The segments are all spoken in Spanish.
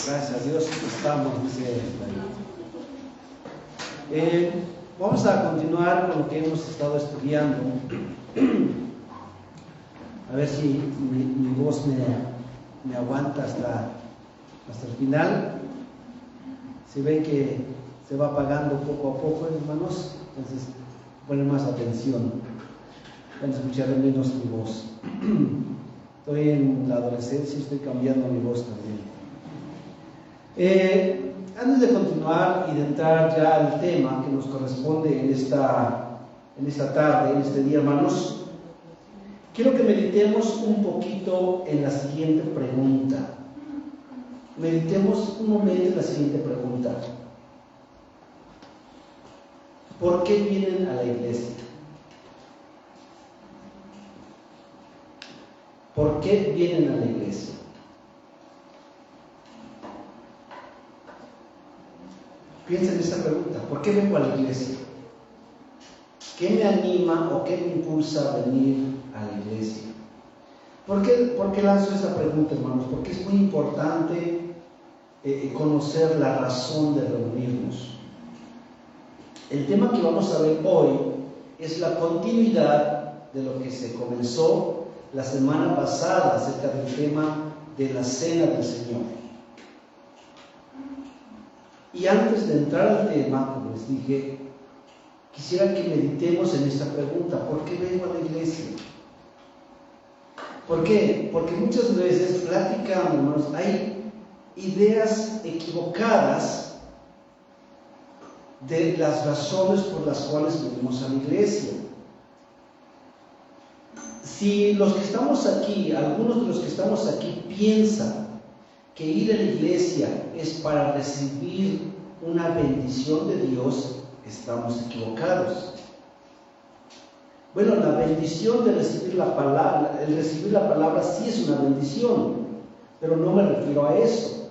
Gracias a Dios estamos, dice David. Vamos a continuar con lo que hemos estado estudiando. A ver si mi voz me aguanta hasta el final. Si ven que se va apagando poco a poco, hermanos, entonces ponen más atención. Van a escuchar menos mi voz. Estoy en la adolescencia y estoy cambiando mi voz también. Antes de continuar y de entrar ya al tema que nos corresponde en esta tarde, en este día, hermanos, quiero que meditemos un poquito en la siguiente pregunta. Meditemos un momento en la siguiente pregunta. ¿Por qué vienen a la iglesia? ¿Por qué vienen a la iglesia? Piensen en esta pregunta. ¿Por qué vengo a la iglesia? ¿Qué me anima o qué me impulsa a venir a la iglesia? ¿Por qué lanzo esta pregunta, hermanos? Porque es muy importante conocer la razón de reunirnos. El tema que vamos a ver hoy es la continuidad de lo que se comenzó la semana pasada acerca del tema de la Cena del Señor. Y antes de entrar al tema, como les dije, quisiera que meditemos en esta pregunta: ¿por qué vengo a la iglesia? ¿Por qué? Porque muchas veces platicamos, hermanos, hay ideas equivocadas de las razones por las cuales venimos a la iglesia. Si los que estamos aquí, algunos de los que estamos aquí, piensan que ir a la iglesia es para recibir una bendición de Dios, estamos equivocados. Bueno, la bendición de recibir la palabra, el recibir la palabra sí es una bendición, pero no me refiero a eso.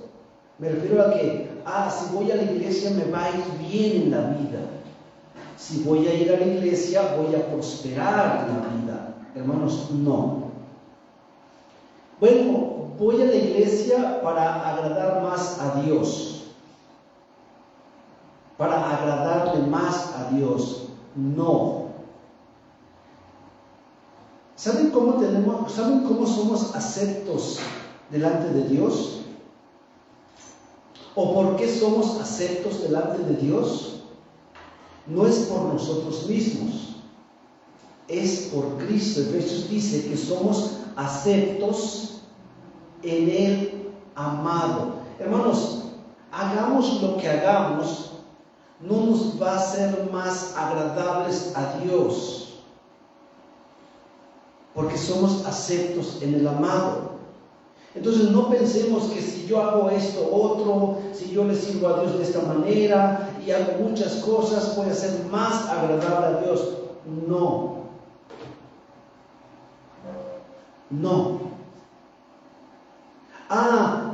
Me refiero a que, si voy a la iglesia me va a ir bien en la vida. Si voy a ir a la iglesia voy a prosperar en la vida. Hermanos, no. Bueno, voy a la iglesia para agradar más a Dios, para agradarle más a Dios. No. ¿Saben cómo somos aceptos delante de Dios? ¿O por qué somos aceptos delante de Dios? No es por nosotros mismos, es por Cristo. Efesios dice que somos aceptos en el amado. Hermanos, hagamos lo que hagamos, no nos va a hacer más agradables a Dios, porque somos aceptos en el amado. Entonces no pensemos que si yo hago esto otro, si yo le sirvo a Dios de esta manera y hago muchas cosas, voy a ser más agradable a Dios. No.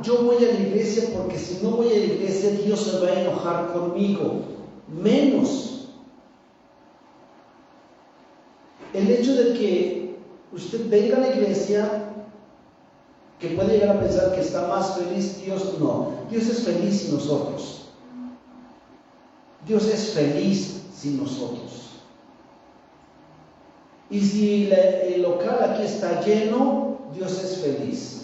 Yo voy a la iglesia porque si no voy a la iglesia Dios se va a enojar conmigo. Menos. El hecho de que usted venga a la iglesia, que puede llegar a pensar que está más feliz Dios, no. Dios es feliz sin nosotros. Dios es feliz sin nosotros. Y si el local aquí está lleno, Dios es feliz.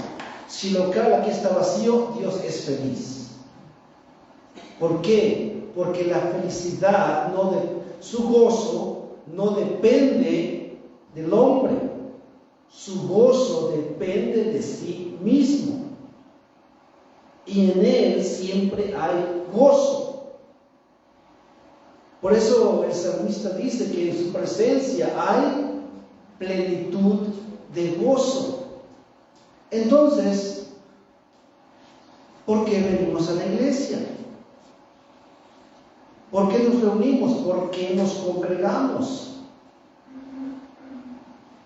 Si el local aquí está vacío, Dios es feliz. ¿Por qué? Porque la felicidad, su gozo no depende del hombre. Su gozo depende de sí mismo. Y en Él siempre hay gozo. Por eso el salmista dice que en su presencia hay plenitud de gozo. Entonces, ¿por qué venimos a la iglesia? ¿Por qué nos reunimos? ¿Por qué nos congregamos?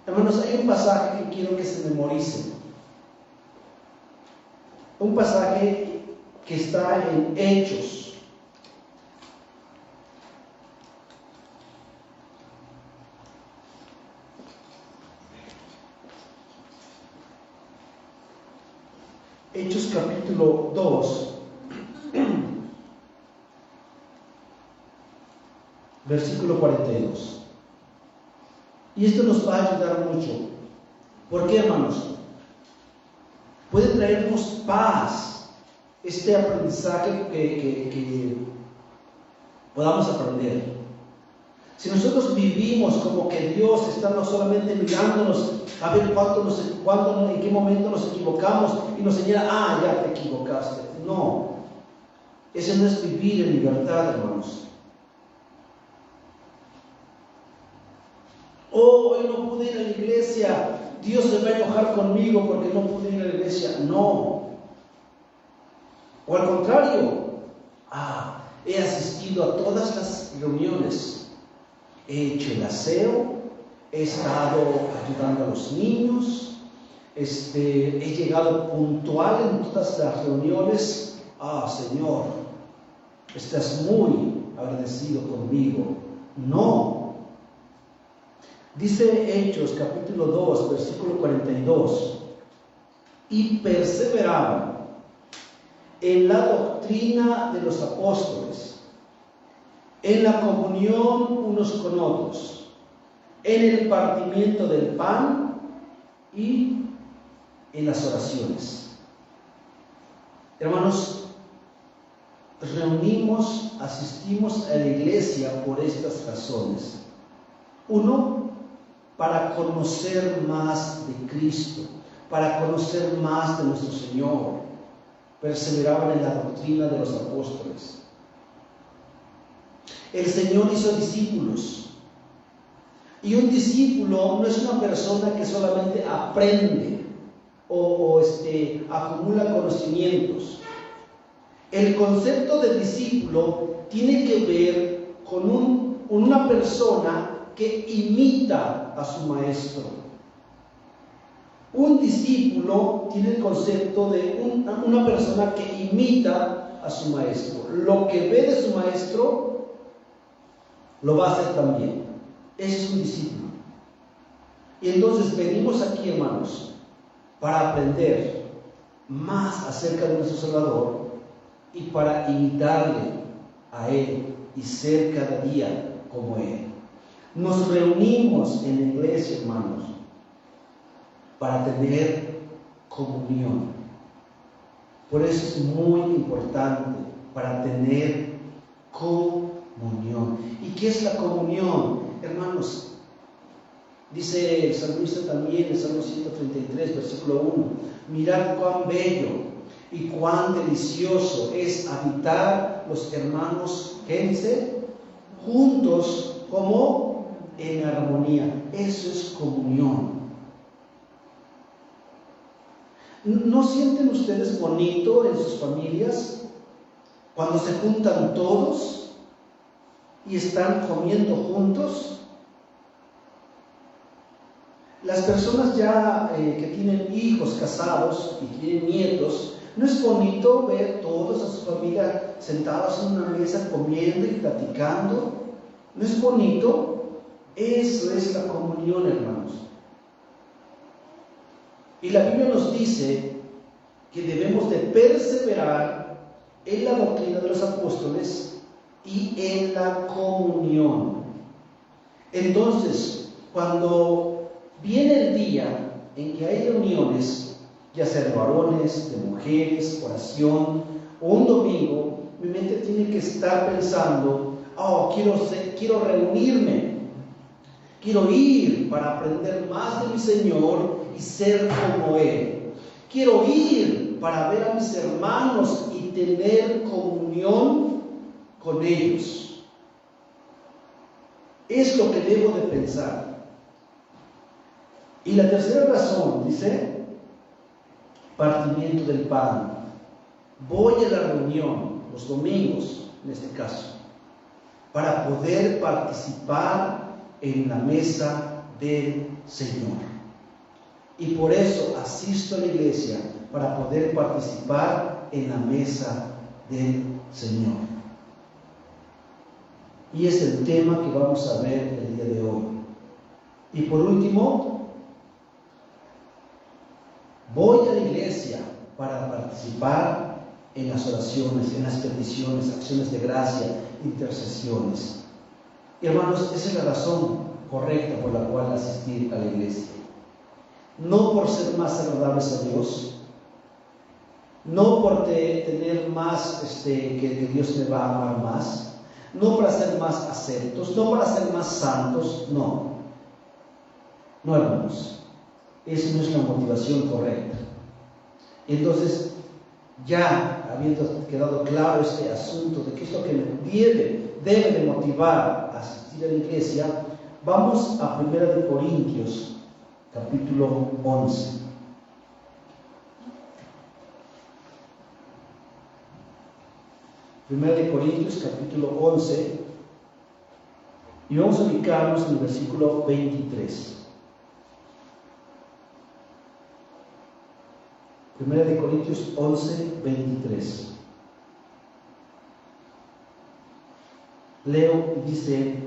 Hermanos, hay un pasaje que quiero que se memoricen. Un pasaje que está en Hechos. Hechos capítulo 2. versículo 42. Y esto nos va a ayudar mucho. ¿Por qué, hermanos? Puede traernos paz este aprendizaje que podamos aprender. Si nosotros vivimos como que Dios está no solamente mirándonos a ver cuándo, en qué momento nos equivocamos y nos señala, ya te equivocaste. No, ese no es vivir en libertad, hermanos. Hoy no pude ir a la iglesia, Dios se va a enojar conmigo porque no pude ir a la iglesia. No. O al contrario, he asistido a todas las reuniones. He hecho el aseo, he estado ayudando a los niños, he llegado puntual en todas las reuniones. Señor, estás muy agradecido conmigo. No. Dice Hechos capítulo 2, versículo 42, y perseveraban en la doctrina de los apóstoles, en la comunión unos con otros, en el partimiento del pan y en las oraciones. Hermanos, asistimos a la iglesia por estas razones. Uno, para conocer más de Cristo, para conocer más de nuestro Señor. Perseveraban en la doctrina de los apóstoles. El Señor hizo discípulos. Y un discípulo no es una persona que solamente aprende o acumula conocimientos. El concepto de discípulo tiene que ver con una persona que imita a su maestro. Un discípulo tiene el concepto de una persona que imita a su maestro. Lo que ve de su maestro lo va a hacer también. Ese es un discípulo. Y entonces venimos aquí, hermanos, para aprender más acerca de nuestro Salvador y para imitarle a Él y ser cada día como Él. Nos reunimos en la iglesia, hermanos, para tener comunión. Por eso es muy importante, para tener comunión. ¿Y qué es la comunión? Hermanos, dice el salmista también en Salmo 133, versículo 1, mirad cuán bello y cuán delicioso es habitar los hermanos, ¿qué dice? Juntos, como en armonía. Eso es comunión. ¿No sienten ustedes bonito en sus familias cuando se juntan todos y están comiendo juntos? Las personas ya que tienen hijos casados y tienen nietos, ¿no es bonito ver todos a su familia sentados en una mesa comiendo y platicando? ¿No es bonito? Eso es la comunión, hermanos. Y la Biblia nos dice que debemos de perseverar en la doctrina de los apóstoles y en la comunión. Entonces, cuando viene el día en que hay reuniones, ya sea de varones, de mujeres, oración o un domingo, mi mente tiene que estar pensando, quiero reunirme, quiero ir para aprender más de mi Señor y ser como Él. Quiero ir para ver a mis hermanos y tener comunión con ellos. Es lo que debo de pensar. Y la tercera razón, dice, partimiento del pan. Voy a la reunión, los domingos en este caso, para poder participar en la mesa del Señor. Y por eso asisto a la iglesia, para poder participar en la mesa del Señor. Y es el tema que vamos a ver el día de hoy. Y por último, voy a la iglesia para participar en las oraciones, en las peticiones, acciones de gracia, intercesiones. Hermanos, esa es la razón correcta por la cual asistir a la iglesia. No por ser más agradables a Dios, no por tener más, que Dios me va a amar más, no para ser más aceptos, no para ser más santos, no. No, hermanos, esa no es la motivación correcta. Entonces, ya habiendo quedado claro este asunto de qué es lo que debe de motivar a asistir a la iglesia, vamos a 1 Corintios, capítulo 11. Primera de Corintios, capítulo 11, y vamos a ubicarnos en el versículo 23. Primera de Corintios 11, 23. Leo y dice: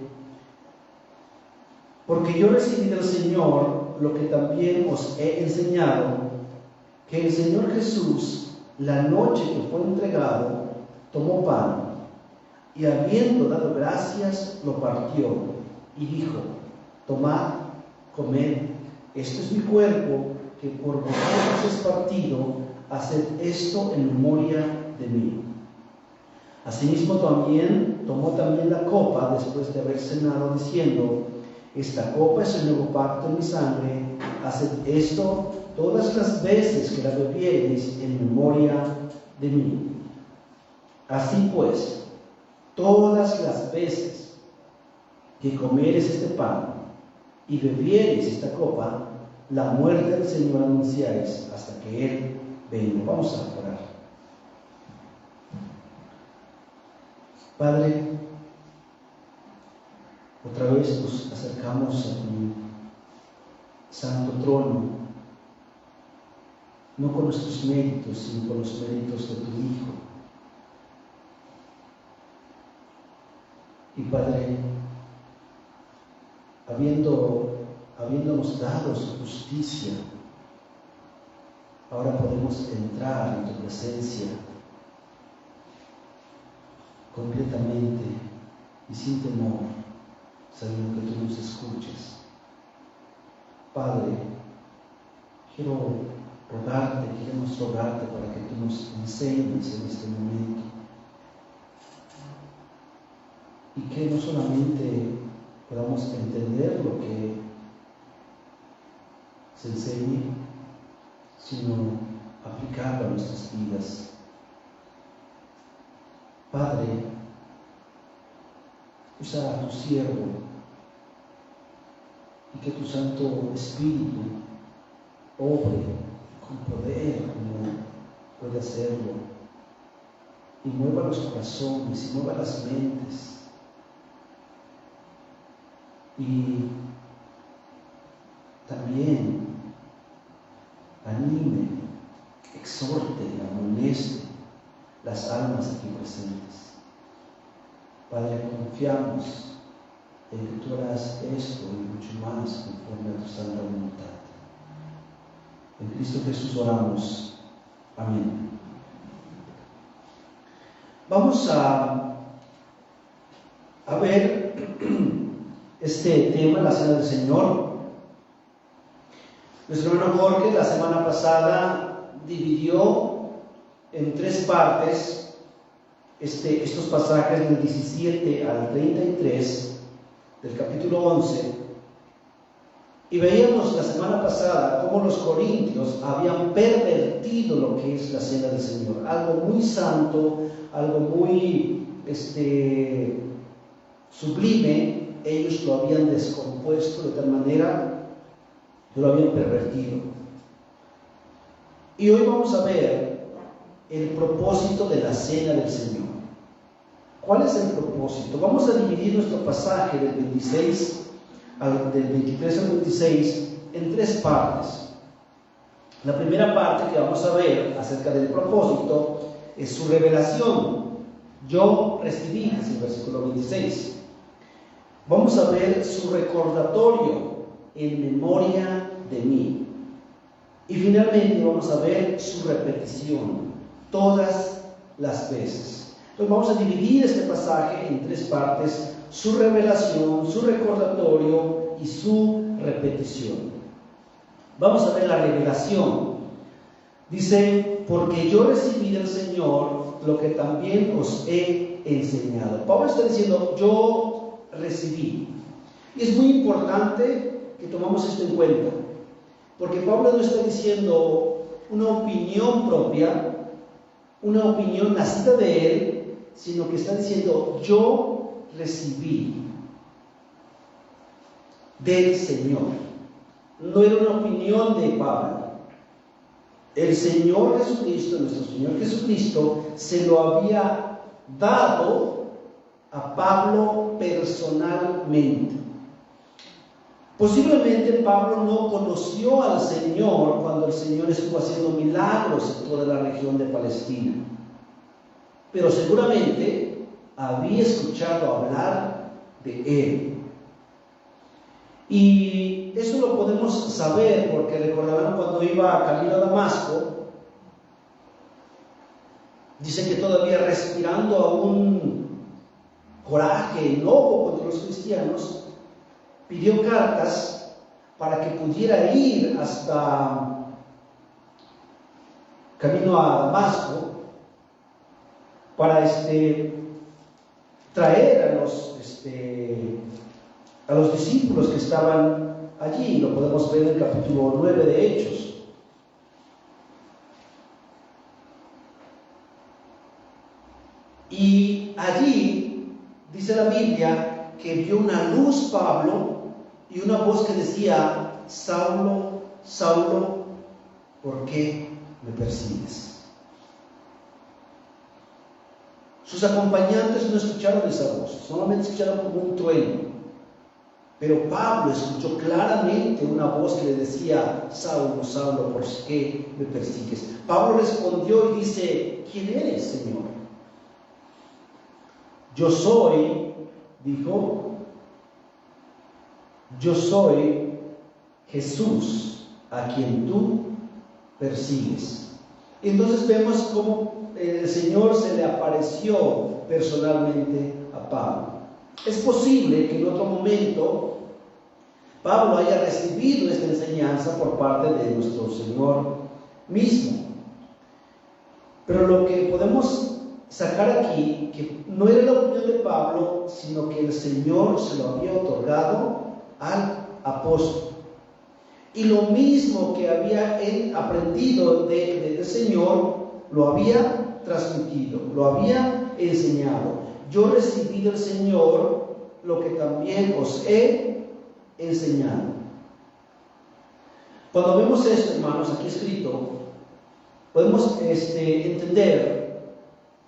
porque yo recibí del Señor lo que también os he enseñado, que el Señor Jesús, la noche que fue entregado, tomó pan, y habiendo dado gracias, lo partió, y dijo: tomad, comed, esto es mi cuerpo, que por vosotros es partido, haced esto en memoria de mí. Asimismo también tomó también la copa después de haber cenado, diciendo: esta copa es el nuevo pacto en mi sangre, haced esto todas las veces que la bebiereis en memoria de mí. Así pues, todas las veces que comiereis este pan y bebiereis esta copa, la muerte del Señor anunciáis hasta que Él venga. Vamos a orar. Padre, otra vez nos acercamos a tu santo trono, no con nuestros méritos, sino con los méritos de tu Hijo. Y Padre, habiéndonos dado su justicia, ahora podemos entrar en tu presencia completamente y sin temor, sabiendo que tú nos escuchas. Padre, queremos rogarte para que tú nos enseñes en este momento, y que no solamente podamos entender lo que se enseñe, sino aplicarlo a nuestras vidas. Padre, usa a tu siervo y que tu Santo Espíritu obre con poder como puede hacerlo, y mueva los corazones y mueva las mentes, y también anime, exhorte, amoneste las almas aquí presentes. Padre, confiamos en que tú harás esto y mucho más conforme a tu santa voluntad. En Cristo Jesús oramos. Amén. Vamos a ver este tema, la Cena del Señor. Nuestro hermano Jorge la semana pasada dividió en 3 partes estos pasajes del 17 al 33 del capítulo 11, y veíamos la semana pasada cómo los corintios habían pervertido lo que es la Cena del Señor, algo muy santo, algo muy sublime. Ellos lo habían descompuesto de tal manera que lo habían pervertido. Y hoy vamos a ver el propósito de la Cena del Señor. ¿Cuál es el propósito? Vamos a dividir nuestro pasaje del 23 al 26 en 3 partes. La primera parte que vamos a ver acerca del propósito es su revelación. Yo recibí, es el versículo 26. Vamos a ver su recordatorio, en memoria de mí. Y finalmente vamos a ver su repetición, todas las veces. Entonces vamos a dividir este pasaje en 3 partes su revelación, su recordatorio y su repetición. Vamos a ver la revelación. Dice, porque yo recibí del Señor lo que también os he enseñado. Pablo está diciendo, yo recibí. Y es muy importante que tomamos esto en cuenta, porque Pablo no está diciendo una opinión propia, una opinión nacida de él, sino que está diciendo, yo recibí del Señor. No era una opinión de Pablo. El Señor Jesucristo, nuestro Señor Jesucristo, se lo había dado a Pablo personalmente. Posiblemente Pablo no conoció al Señor cuando el Señor estuvo haciendo milagros en toda la región de Palestina, pero seguramente había escuchado hablar de Él. Y eso lo podemos saber porque recordarán cuando iba camino a Damasco, dice que todavía respirando aún coraje, enojo contra los cristianos, pidió cartas para que pudiera ir hasta camino a Damasco para traer a los discípulos que estaban allí. Lo podemos ver en el capítulo 9 de Hechos. Y allí dice la Biblia que vio una luz Pablo y una voz que decía, Saulo, Saulo, ¿por qué me persigues? Sus acompañantes no escucharon esa voz, solamente escucharon como un trueno. Pero Pablo escuchó claramente una voz que le decía, Saulo, Saulo, ¿por qué me persigues? Pablo respondió y dice, ¿quién eres, Señor? Yo soy, dijo, yo soy Jesús, a quien tú persigues. Entonces vemos cómo el Señor se le apareció personalmente a Pablo. Es posible que en otro momento Pablo haya recibido esta enseñanza por parte de nuestro Señor mismo. Pero lo que podemos sacar aquí, que no era la opinión de Pablo, sino que el Señor se lo había otorgado al apóstol. Y lo mismo que había él aprendido del Señor, lo había transmitido, lo había enseñado. Yo recibí del Señor lo que también os he enseñado. Cuando vemos esto, hermanos, aquí escrito, podemos entender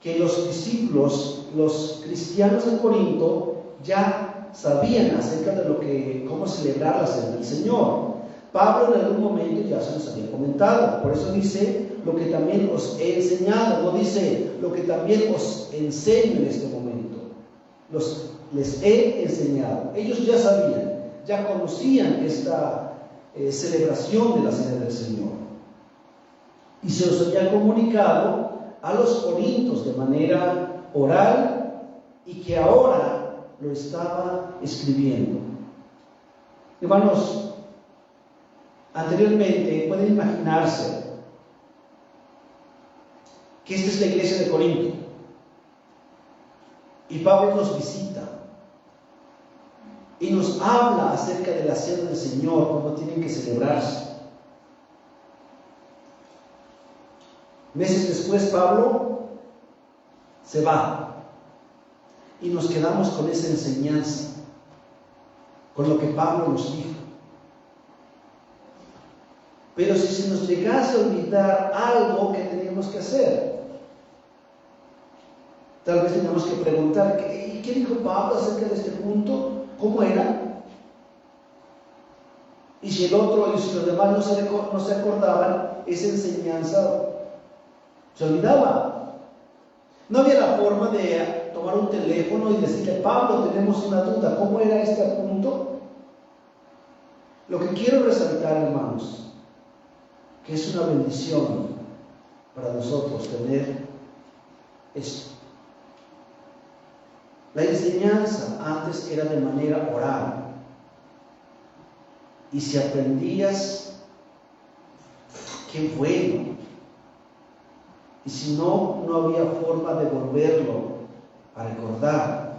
que los discípulos, los cristianos en Corinto, ya sabían acerca de cómo celebrar la cena del Señor. Pablo en algún momento ya se los había comentado, por eso dice lo que también os he enseñado, no dice lo que también os enseño en este momento. Les he enseñado. Ellos ya sabían, ya conocían esta celebración de la cena del Señor. Y se los había comunicado a los corintios de manera oral y que ahora lo estaba escribiendo. Hermanos, anteriormente pueden imaginarse que esta es la iglesia de Corinto y Pablo nos visita y nos habla acerca de la cena del Señor, cómo tienen que celebrarse. Meses después Pablo se va y nos quedamos con esa enseñanza, con lo que Pablo nos dijo. Pero si se nos llegase a olvidar algo que teníamos que hacer, tal vez tenemos que preguntar, ¿qué dijo Pablo acerca de este punto? ¿Cómo era? Y si los demás no se acordaban, esa enseñanza se olvidaba. No había la forma de tomar un teléfono y decirle, Pablo, tenemos una duda, ¿cómo era este punto? Lo que quiero resaltar, hermanos, que es una bendición para nosotros tener esto. La enseñanza antes era de manera oral. Y si aprendías, qué bueno. Y si no, no había forma de volverlo a recordar.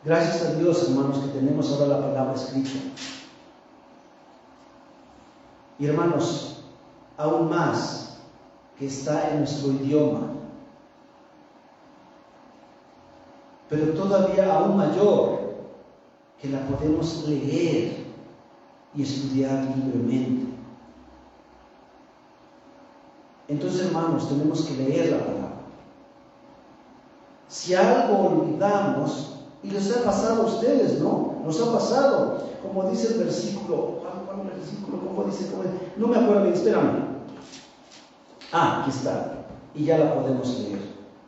Gracias a Dios, hermanos, que tenemos ahora la palabra escrita. Y hermanos, aún más, que está en nuestro idioma. Pero todavía aún mayor, que la podemos leer y estudiar libremente. Entonces, hermanos, tenemos que leer la palabra. Si algo olvidamos, y les ha pasado a ustedes, ¿no? Nos ha pasado, como dice el versículo, ¿cuál es el versículo? ¿Cómo dice? No me acuerdo bien, espérame. Aquí está, y ya la podemos leer.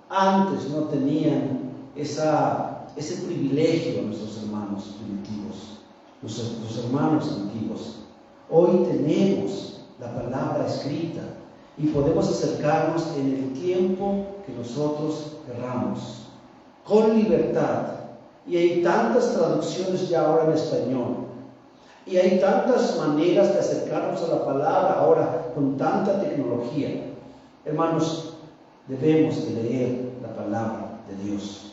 Antes no tenían ese privilegio nuestros hermanos primitivos, nuestros hermanos antiguos. Hoy tenemos la palabra escrita y podemos acercarnos en el tiempo que nosotros querramos, con libertad. Y hay tantas traducciones ya ahora en español, y hay tantas maneras de acercarnos a la palabra ahora con tanta tecnología. Hermanos, debemos de leer la palabra de Dios.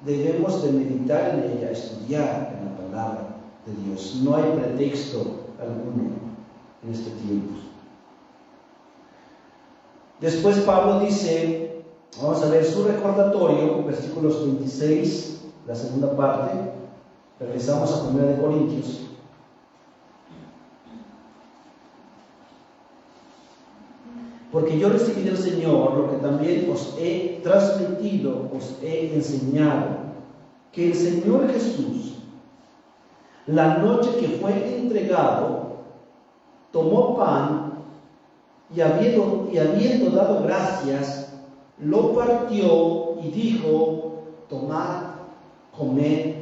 Debemos de meditar en ella, estudiar en la palabra de Dios. No hay pretexto alguno en este tiempo. Después Pablo dice, vamos a ver su recordatorio, versículos 26, la segunda parte. Regresamos a 1 Corintios. Porque yo recibí del Señor lo que también os he transmitido, os he enseñado, que el Señor Jesús, la noche que fue entregado, tomó pan y habiendo dado gracias, lo partió y dijo: tomad, comed,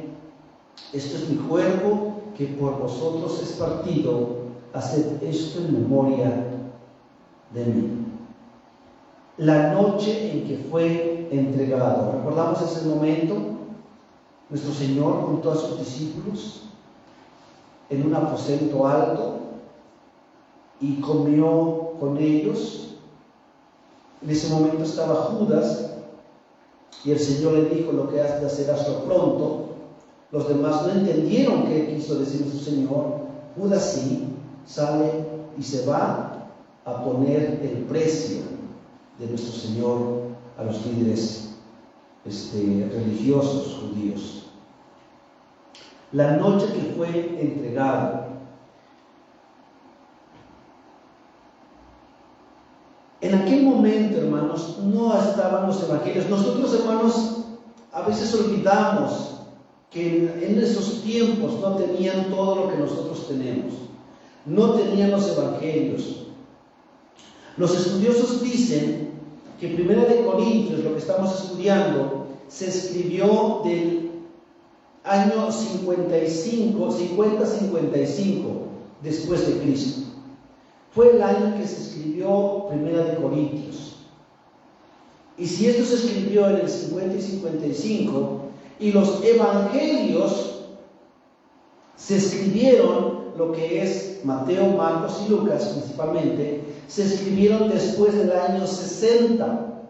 esto es mi cuerpo que por vosotros es partido, haced esto en memoria de mí. La noche en que fue entregado, ¿recordamos ese momento? Nuestro Señor junto a sus discípulos en un aposento alto y comió con ellos. En ese momento estaba Judas y el Señor le dijo: lo que has de hacer, hazlo pronto. Los demás no entendieron qué quiso decir su Señor. Judas sí, sale y se va a poner el precio de nuestro Señor a los líderes religiosos judíos. La noche que fue entregado. En aquel momento, hermanos, no estaban los evangelios. Nosotros, hermanos, a veces olvidamos que en esos tiempos no tenían todo lo que nosotros tenemos. No tenían los evangelios. Los estudiosos dicen que 1 Corintios, lo que estamos estudiando, se escribió del año 50-55 después de Cristo. Fue el año que se escribió 1 Corintios. Y si esto se escribió en el 50 y 55, y los evangelios se escribieron, lo que es Mateo, Marcos y Lucas principalmente, se escribieron después del año 60.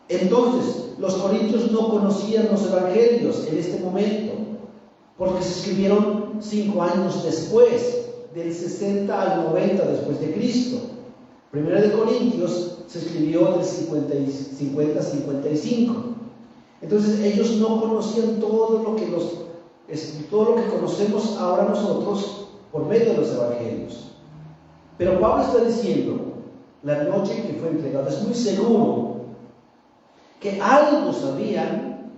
Entonces, los corintios no conocían los evangelios en este momento, porque se escribieron 5 años después, del 60 al 90 después de Cristo. 1 Corintios se escribió del 50-55. Entonces, ellos no conocían todo lo que conocemos ahora nosotros por medio de los evangelios. Pero Pablo está diciendo, la noche que fue entregado, es muy seguro que algo sabían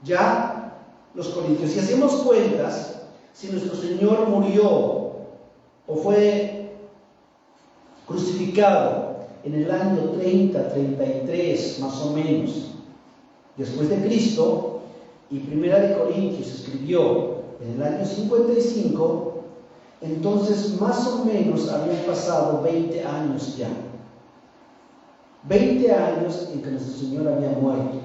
ya los corintios. Si hacemos cuentas, si nuestro Señor murió o fue crucificado en el año 30, 33 más o menos después de Cristo, y 1 Corintios se escribió en el año 55, entonces más o menos habían pasado 20 años ya. 20 años en que nuestro Señor había muerto.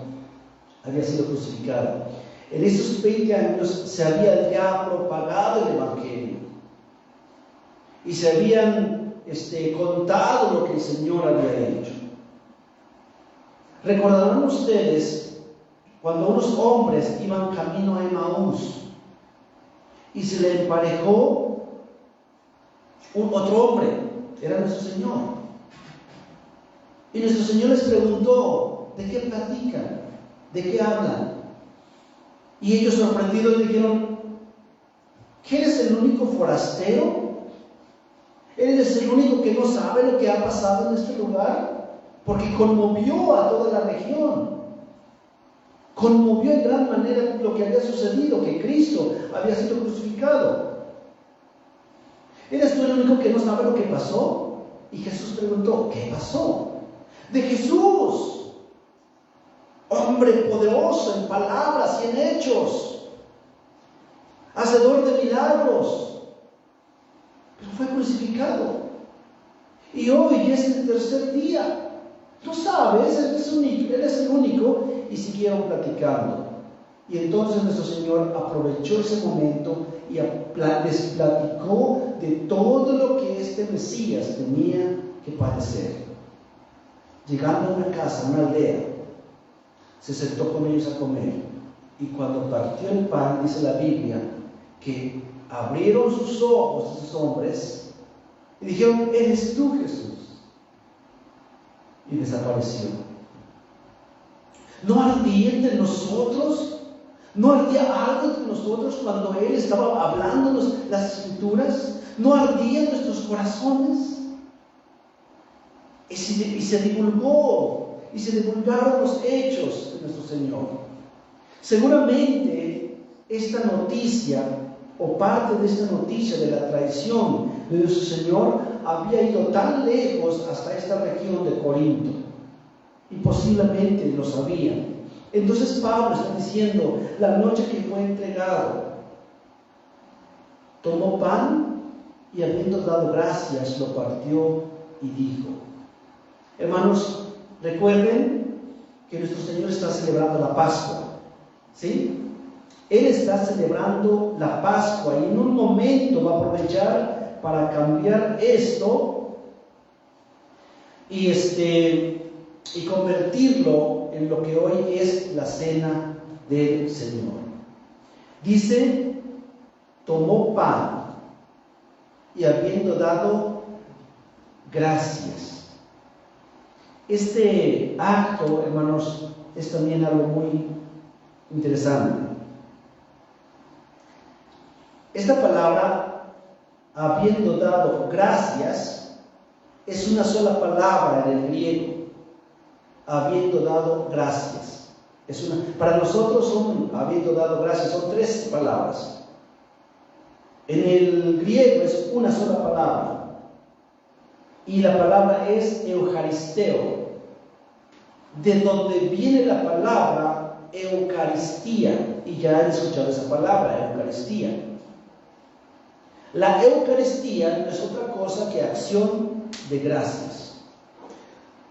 había sido crucificado. En esos 20 años se había ya propagado el Evangelio y se habían contado lo que el Señor había hecho. Recordarán ustedes cuando unos hombres iban camino a Emaús y se le emparejó otro hombre, era nuestro Señor. Y nuestro Señor les preguntó, ¿de qué platican? ¿De qué hablan? Y ellos sorprendidos dijeron, ¿que eres el único forastero? ¿Eres el único que no sabe lo que ha pasado en este lugar? Porque conmovió a toda la región. Conmovió en gran manera lo que había sucedido, que Cristo había sido crucificado. ¿Eres tú el único que no sabe lo que pasó? Y Jesús preguntó, ¿qué pasó? De Jesús, hombre poderoso en palabras y en hechos, hacedor de milagros, pero fue crucificado. Y hoy es el tercer día. Tú sabes, eres el único, y siguieron platicando. Y entonces nuestro Señor aprovechó ese momento y les platicó de todo lo que este Mesías tenía que padecer. Llegando a una casa, a una aldea, se sentó con ellos a comer. Y cuando partió el pan, dice la Biblia, que abrieron sus ojos esos hombres y dijeron, ¿eres tú, Jesús? Y desapareció. ¿No ardía entre nosotros? ¿No ardía algo entre nosotros cuando Él estaba hablándonos las Escrituras? ¿No ardían nuestros corazones? Y se divulgaron los hechos de nuestro Señor. Seguramente esta noticia, o parte de esta noticia de la traición de nuestro Señor, había ido tan lejos hasta esta región de Corinto, y posiblemente lo sabían. Entonces Pablo está diciendo, la noche que fue entregado, tomó pan y habiendo dado gracias, lo partió y dijo. Hermanos, recuerden que nuestro Señor está celebrando la Pascua, ¿sí? Él está celebrando la Pascua y en un momento va a aprovechar para cambiar esto y convertirlo en lo que hoy es la cena del Señor. Dice, tomó pan y habiendo dado gracias. Este acto, hermanos, es también algo muy interesante. Esta palabra, habiendo dado gracias, es una sola palabra en el griego. Habiendo dado gracias. Para nosotros habiendo dado gracias, son tres palabras. En el griego es una sola palabra. Y la palabra es eucaristeo, de donde viene la palabra Eucaristía. Y ya han escuchado esa palabra, Eucaristía. La Eucaristía no es otra cosa que acción de gracias.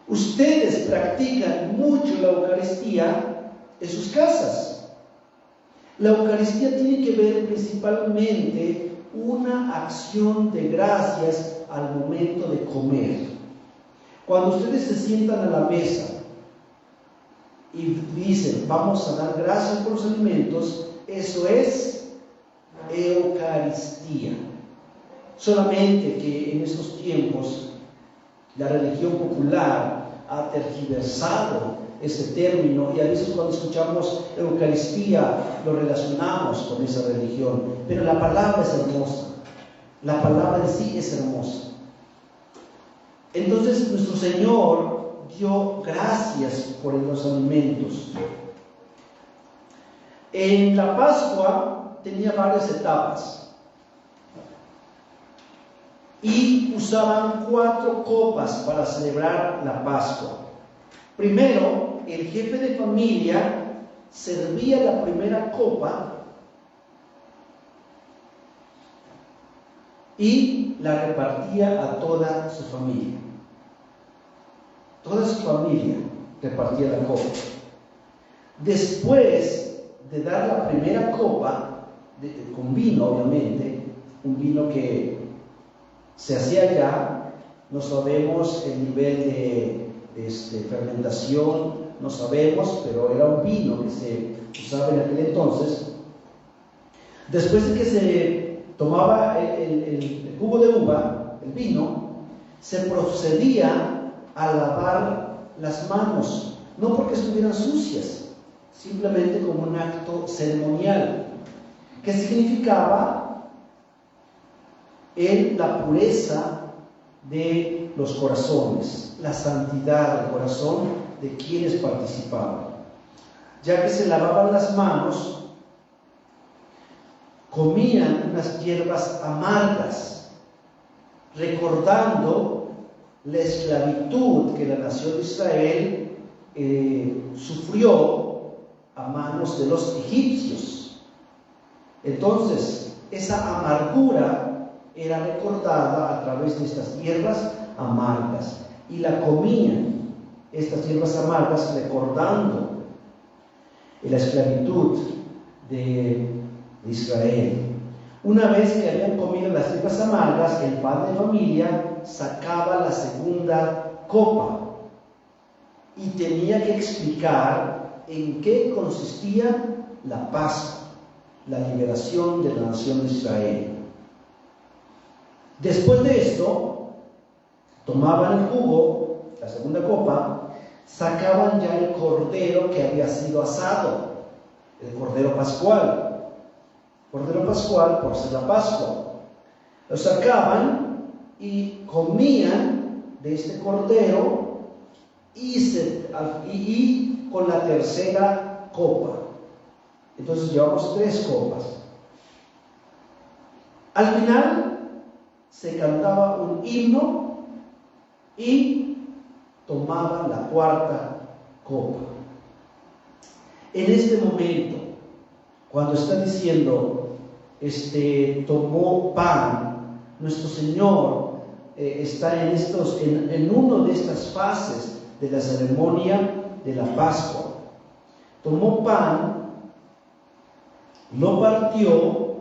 Ustedes practican mucho la Eucaristía en sus casas. La Eucaristía tiene que ver principalmente una acción de gracias al momento de comer. Cuando ustedes se sientan a la mesa y dicen, vamos a dar gracias por los alimentos, eso es Eucaristía. Solamente que en estos tiempos la religión popular ha tergiversado ese término y a veces cuando escuchamos Eucaristía lo relacionamos con esa religión, pero la palabra es hermosa, la palabra en sí es hermosa. Entonces nuestro Señor dio gracias por los alimentos. En la Pascua tenía varias etapas y usaban 4 copas para celebrar la Pascua. Primero, el jefe de familia servía la primera copa y la repartía a toda su familia. Toda su familia repartía la copa. Después de dar la primera copa, con vino obviamente, un vino que se hacía allá, no sabemos el nivel de fermentación, no sabemos, pero era un vino que se usaba en aquel entonces. Después de que se tomaba el jugo de uva, el vino, se procedía a lavar las manos, no porque estuvieran sucias, simplemente como un acto ceremonial, que significaba la pureza de los corazones, la santidad del corazón de quienes participaban. Ya que se lavaban las manos, comían unas hierbas amargas, recordando la esclavitud que la nación de Israel sufrió a manos de los egipcios. Entonces, esa amargura era recordada a través de estas hierbas amargas, y la comían, estas hierbas amargas, recordando la esclavitud de Israel. Una vez que habían comido las hierbas amargas, el padre de familia sacaba la segunda copa y tenía que explicar en qué consistía la Pascua, la liberación de la nación de Israel. Después de esto, tomaban el jugo, la segunda copa, sacaban ya el cordero que había sido asado, el cordero pascual. Cordero pascual por ser la Pascua. Lo sacaban y comían de este cordero y con la tercera copa. Entonces llevamos 3 copas. Al final se cantaba un himno y tomaban la 4ª copa. En este momento, cuando está diciendo, tomó pan, nuestro Señor está en una de estas fases de la ceremonia de la Pascua. Tomó pan, lo partió,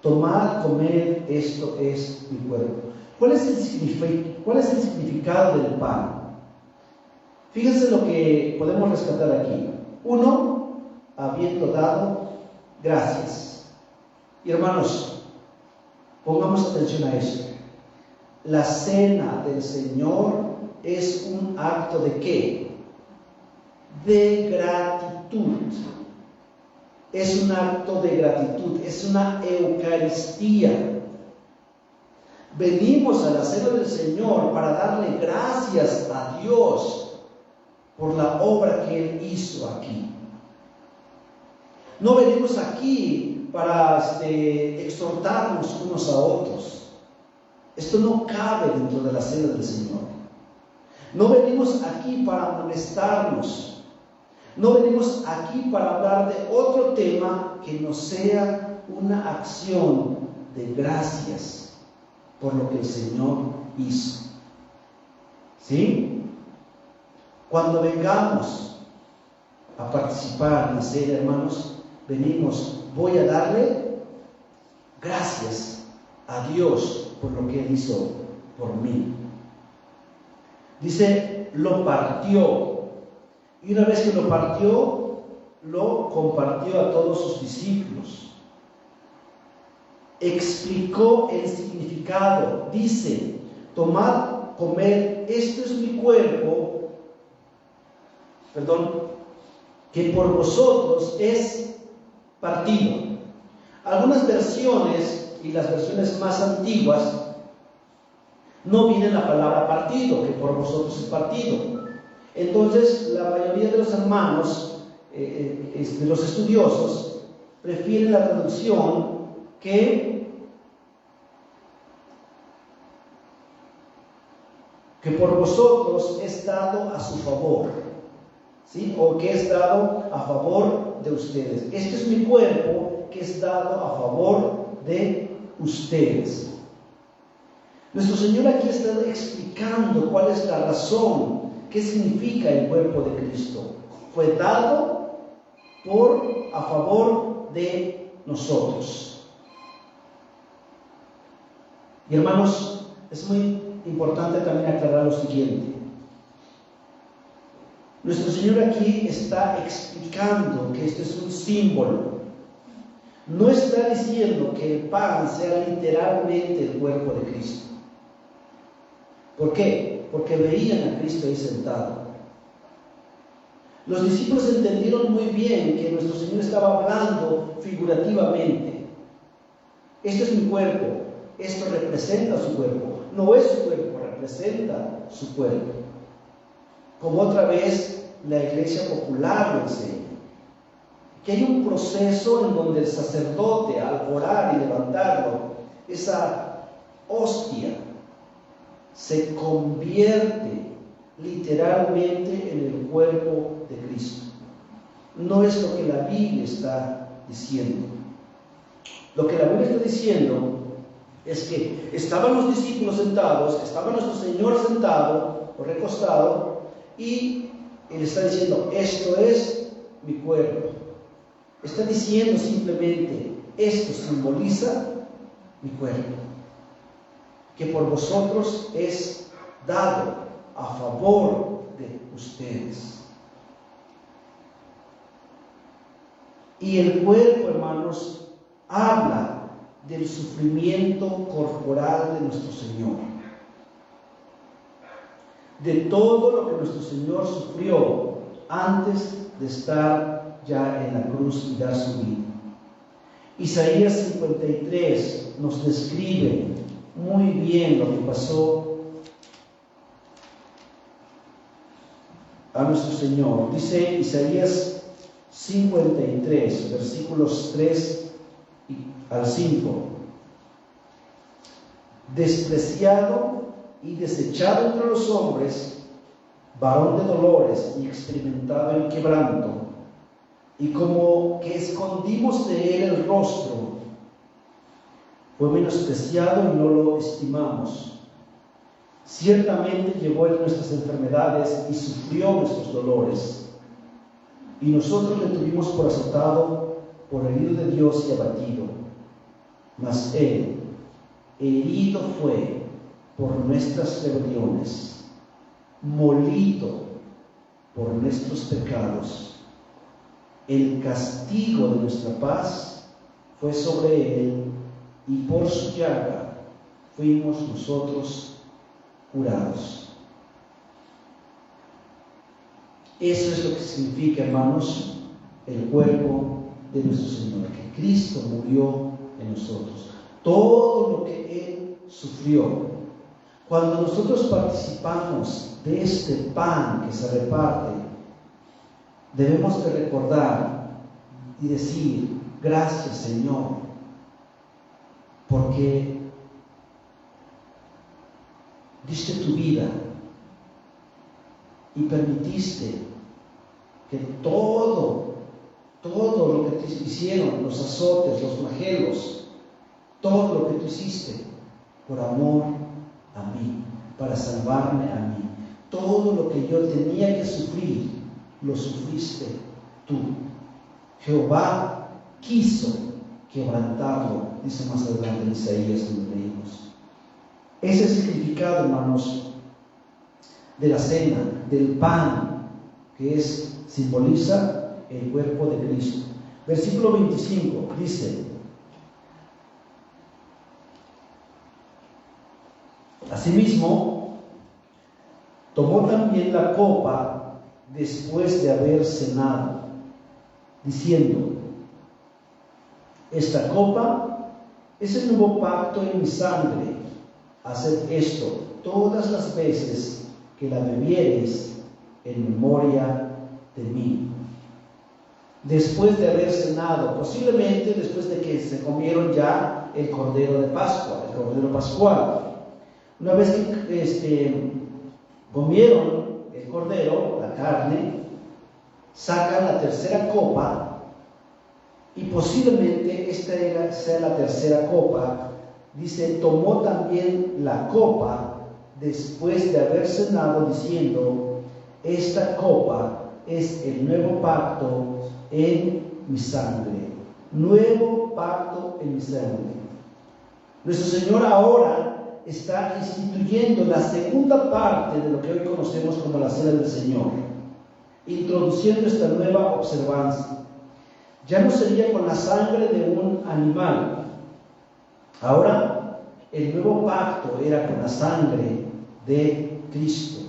tomad, comed, esto es mi cuerpo. ¿Cuál es el significado del pan? Fíjense lo que podemos rescatar aquí. 1, habiendo dado gracias. Y hermanos, pongamos atención a esto. La cena del Señor es un acto ¿de qué? De gratitud. Es un acto de gratitud, es una Eucaristía. Venimos a la cena del Señor para darle gracias a Dios por la obra que Él hizo aquí. No venimos aquí para exhortarnos unos a otros. Esto no cabe dentro de la cena del Señor. No venimos aquí para molestarnos. No venimos aquí para hablar de otro tema que no sea una acción de gracias por lo que el Señor hizo. ¿Sí? Cuando vengamos a participar en la cena, hermanos, voy a darle gracias a Dios por lo que Él hizo por mí. Dice, lo partió. Y una vez que lo partió, lo compartió a todos sus discípulos. Explicó el significado. Dice, tomad, comed, esto es mi cuerpo, que por vosotros es partido. Algunas versiones, y las versiones más antiguas, no viene la palabra partido, que por vosotros es partido. Entonces, la mayoría de los hermanos, de los estudiosos, prefieren la traducción que por vosotros es dado a su favor, ¿sí? O que es dado a favor de ustedes. Este es mi cuerpo que es dado a favor de ustedes. Nuestro Señor aquí está explicando cuál es la razón, qué significa el cuerpo de Cristo. fue dado a favor de nosotros. Y hermanos, es muy importante también aclarar lo siguiente. Nuestro Señor aquí está explicando que esto es un símbolo. No está diciendo que el pan sea literalmente el cuerpo de Cristo. ¿Por qué? Porque veían a Cristo ahí sentado. Los discípulos entendieron muy bien que nuestro Señor estaba hablando figurativamente. Esto es mi cuerpo, esto representa su cuerpo. No es su cuerpo, representa su cuerpo. Como otra vez la iglesia popular lo enseña. Que hay un proceso en donde el sacerdote, al orar y levantarlo, esa hostia se convierte literalmente en el cuerpo de Cristo. No es lo que la Biblia está diciendo. Lo que la Biblia está diciendo es que estaban los discípulos sentados, estaba nuestro Señor sentado o recostado, y Él está diciendo: esto es mi cuerpo. Está diciendo simplemente: esto simboliza mi cuerpo, que por vosotros es dado a favor de ustedes. Y el cuerpo, hermanos, habla del sufrimiento corporal de nuestro Señor, de todo lo que nuestro Señor sufrió antes de estar ya en la cruz y dar su vida. Isaías 53 nos describe muy bien lo que pasó a nuestro Señor. Dice Isaías 53, versículos 3 al 5: despreciado y desechado entre los hombres, varón de dolores y experimentado en quebranto, y como que escondimos de él el rostro, fue menospreciado y no lo estimamos. Ciertamente llevó él nuestras enfermedades y sufrió nuestros dolores, y nosotros le tuvimos por azotado, por herido de Dios y abatido. Mas él herido fue por nuestras rebeliones, molido por nuestros pecados. El castigo de nuestra paz fue sobre él, y por su llaga fuimos nosotros curados. Eso es lo que significa, hermanos, el cuerpo de nuestro Señor, que Cristo murió en nosotros. Todo lo que Él sufrió. Cuando nosotros participamos de este pan que se reparte, debemos de recordar y decir: gracias, Señor, porque diste tu vida y permitiste que todo lo que te hicieron, los azotes, los flagelos, todo lo que tú hiciste por amor a mí, para salvarme a mí. Todo lo que yo tenía que sufrir, lo sufriste tú. Jehová quiso quebrantarlo, dice más adelante en Isaías, donde leímos. Ese es el significado, hermanos, de la cena, del pan, que simboliza el cuerpo de Cristo. Versículo 25 dice: asimismo, tomó también la copa después de haber cenado, diciendo: esta copa es el nuevo pacto en mi sangre. Haced esto todas las veces que la bebiereis en memoria de mí. Después de haber cenado, posiblemente después de que se comieron ya el cordero de Pascua, el cordero pascual. Una vez que comieron el cordero, la carne, sacan la tercera copa, y posiblemente esta sea la tercera copa. Dice: tomó también la copa después de haber cenado, diciendo: esta copa es el nuevo pacto en mi sangre. Nuevo pacto en mi sangre. Nuestro Señor ahora está instituyendo la segunda parte de lo que hoy conocemos como la Cena del Señor, introduciendo esta nueva observancia. Ya no sería con la sangre de un animal. Ahora el nuevo pacto era con la sangre de Cristo.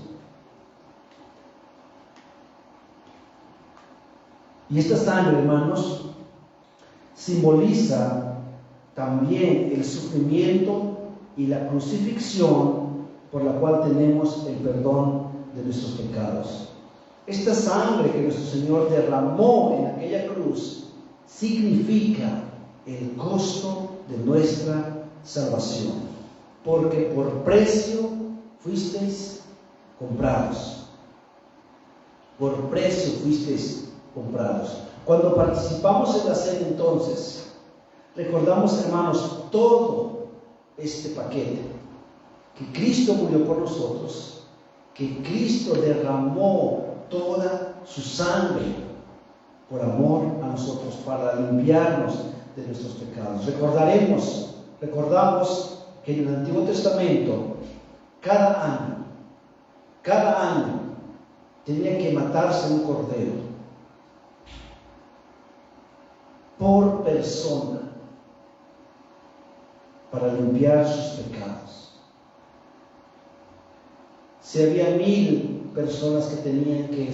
Y esta sangre, hermanos, simboliza también el sufrimiento y la crucifixión por la cual tenemos el perdón de nuestros pecados. Esta sangre que nuestro Señor derramó en aquella cruz significa el costo de nuestra salvación, porque por precio fuisteis comprados. Por precio fuisteis comprados. Cuando participamos en la cena, entonces, recordamos, hermanos, todo este paquete, que Cristo murió por nosotros, que Cristo derramó toda su sangre por amor a nosotros, para limpiarnos de nuestros pecados. Recordamos que en el Antiguo Testamento, cada año, tenía que matarse un cordero por persona para limpiar sus pecados. Si había 1000 personas que tenían que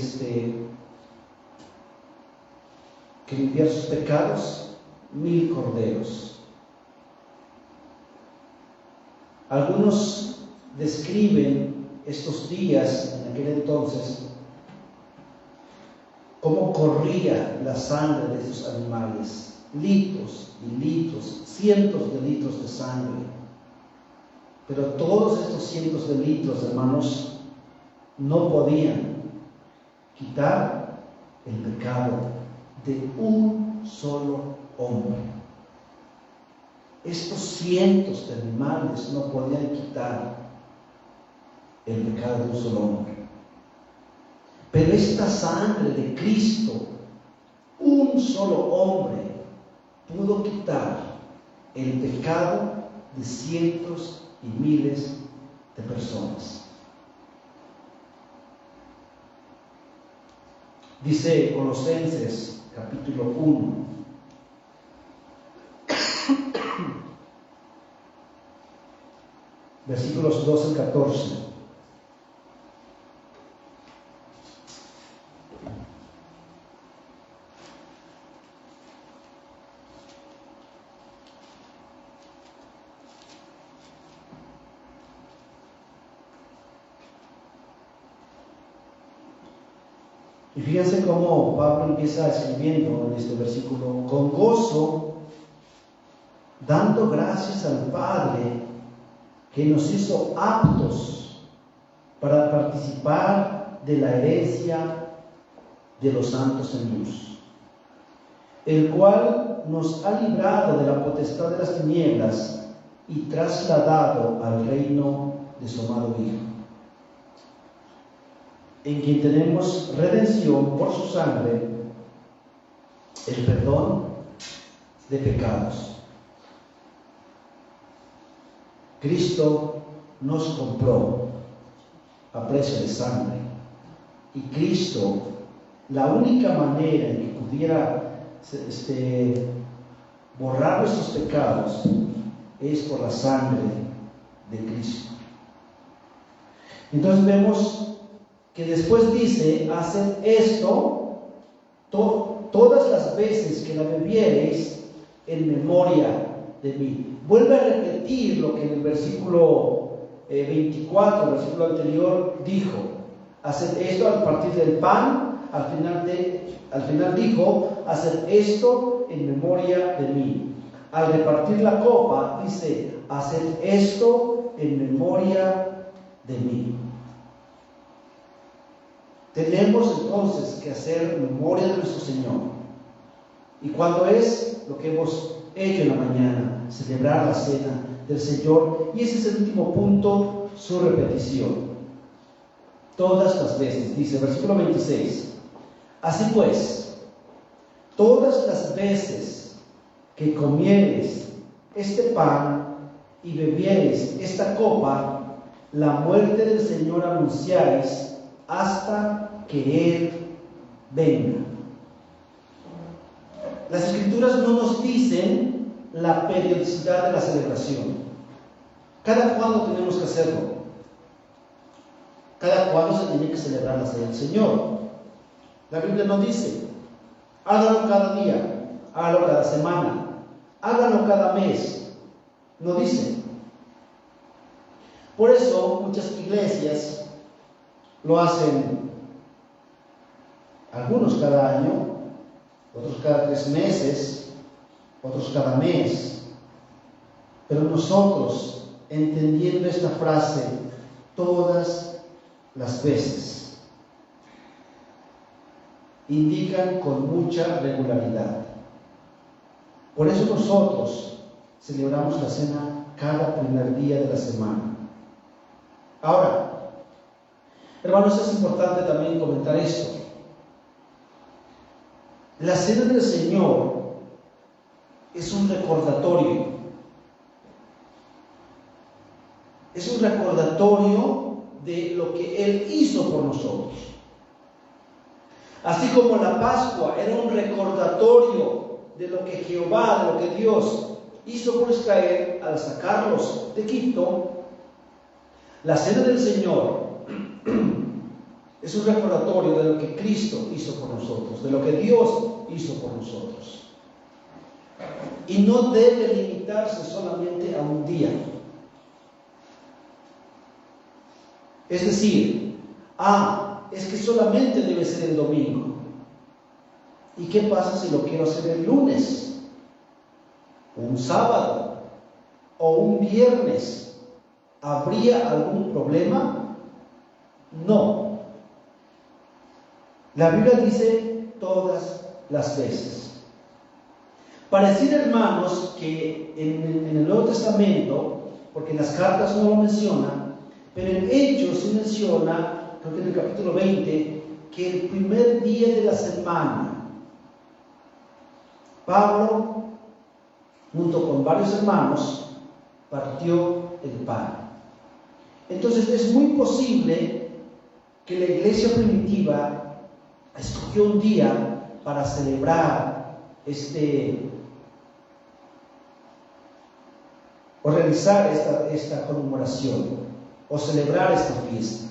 limpiar sus pecados, 1000 corderos. Algunos describen estos días en aquel entonces cómo corría la sangre de esos animales, litros y litros, cientos de litros de sangre. Pero todos estos cientos de litros, hermanos, no podían quitar el pecado de un solo hombre. Estos cientos de animales no podían quitar el pecado de un solo hombre. Pero esta sangre de Cristo, un solo hombre, pudo quitar el pecado de cientos y miles de personas. Dice Colosenses capítulo 1, versículos 12 al 14. Y fíjense cómo Pablo empieza escribiendo en este versículo: con gozo, dando gracias al Padre que nos hizo aptos para participar de la herencia de los santos en luz, el cual nos ha librado de la potestad de las tinieblas y trasladado al reino de su amado Hijo, en quien tenemos redención por su sangre, el perdón de pecados. Cristo nos compró a precio de sangre, y Cristo, la única manera en que pudiera borrar nuestros pecados es por la sangre de Cristo. Entonces vemos que después dice: haced esto todas las veces que la bebiereis en memoria de mí. Vuelve a repetir lo que en el versículo 24, el versículo anterior, dijo: haced esto al partir del pan. Al final dijo: haced esto en memoria de mí. Al repartir la copa dice: haced esto en memoria de mí. Tenemos entonces que hacer memoria de nuestro Señor. ¿Y cuándo es? Lo que hemos hecho en la mañana, celebrar la cena del Señor. Y ese es el último punto, su repetición. Todas las veces, dice versículo 26: Así pues, todas las veces que comieres este pan y bebieres esta copa, la muerte del Señor anunciáis hasta que Él venga. Las Escrituras no nos dicen la periodicidad de la celebración. ¿Cada cuándo tenemos que hacerlo? ¿Cada cuándo se tiene que celebrar la cena del Señor? La Biblia nos dice, hágalo cada día, hágalo cada semana, hágalo cada mes. No dice. Por eso muchas iglesias lo hacen, algunos cada año, otros cada 3 meses, otros cada mes. Pero nosotros, entendiendo esta frase, todas las veces, indican con mucha regularidad. Por eso nosotros celebramos la cena cada primer día de la semana. Ahora, hermanos, es importante también comentar esto. La cena del Señor es un recordatorio. Es un recordatorio de lo que Él hizo por nosotros. Así como la Pascua era un recordatorio de lo que Jehová, de lo que Dios hizo por Israel al sacarlos de Egipto, la cena del Señor es un recordatorio de lo que Cristo hizo por nosotros, de lo que Dios hizo por nosotros. Y no debe limitarse solamente a un día. Es decir, es que solamente debe ser el domingo. ¿Y qué pasa si lo quiero hacer el lunes, un sábado o un viernes? ¿Habría algún problema? No. La Biblia dice todas las veces. Pareciera, hermanos, que en el Nuevo Testamento, porque en las cartas no lo menciona, pero en Hechos sí menciona, creo que en el capítulo 20, que el primer día de la semana, Pablo, junto con varios hermanos, partió el pan. Entonces es muy posible que la iglesia primitiva escogió un día para celebrar o realizar esta conmemoración o celebrar esta fiesta.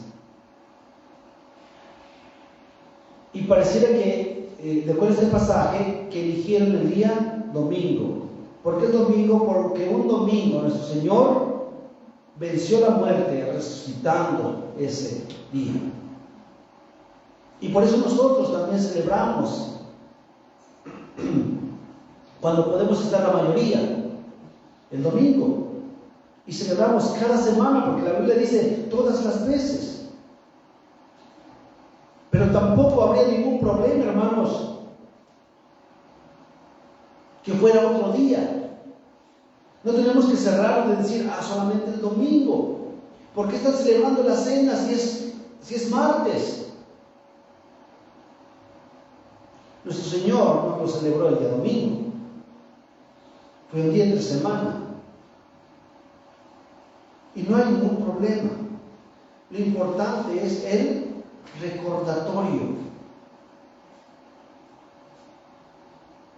Y pareciera que, de acuerdo a este pasaje, que eligieron el día domingo. ¿Por qué el domingo? Porque un domingo nuestro Señor venció la muerte resucitando ese día. Y por eso nosotros también celebramos cuando podemos estar la mayoría, el domingo. Y celebramos cada semana, porque la Biblia dice todas las veces. Pero tampoco habría ningún problema, hermanos, que fuera otro día. No tenemos que cerrar de decir, solamente el domingo. ¿Por qué están celebrando la cena si es martes? Nuestro Señor no lo celebró el día domingo. Fue un día entre semana. Y no hay ningún problema. Lo importante es el recordatorio.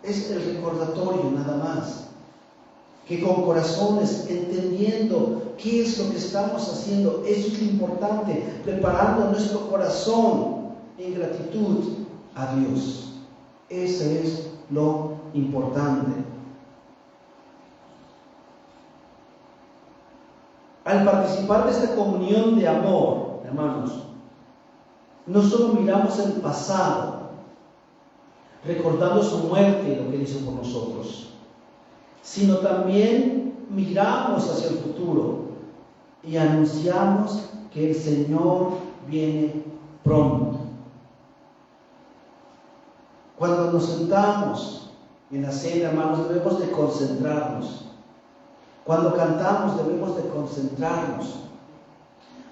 Es el recordatorio nada más. Que con corazones, entendiendo qué es lo que estamos haciendo, eso es lo importante, preparando nuestro corazón en gratitud a Dios. Ese es lo importante. Al participar de esta comunión de amor, hermanos, no solo miramos el pasado, recordando su muerte y lo que hizo por nosotros, sino también miramos hacia el futuro y anunciamos que el Señor viene pronto. Cuando nos sentamos en la cena, hermanos, debemos de concentrarnos. Cuando cantamos debemos de concentrarnos.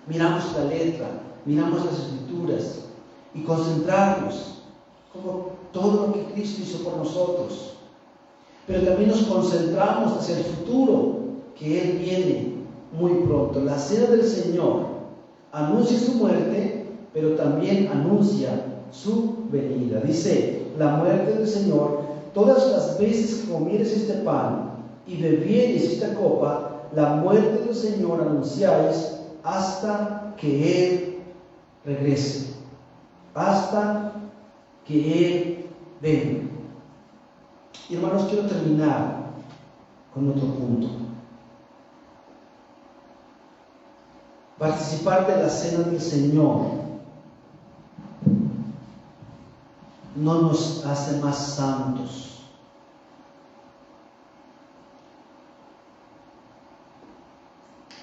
Miramos la letra, miramos las escrituras y concentrarnos como todo lo que Cristo hizo por nosotros. Pero también nos concentramos hacia el futuro, que Él viene muy pronto. La cena del Señor anuncia su muerte, pero también anuncia su venida. Dice, la muerte del Señor: todas las veces que comieres este pan y bebieres esta copa, la muerte del Señor anunciáis hasta que Él regrese, hasta que Él venga. Y hermanos, quiero terminar con otro punto. Participar de la cena del Señor no nos hace más santos.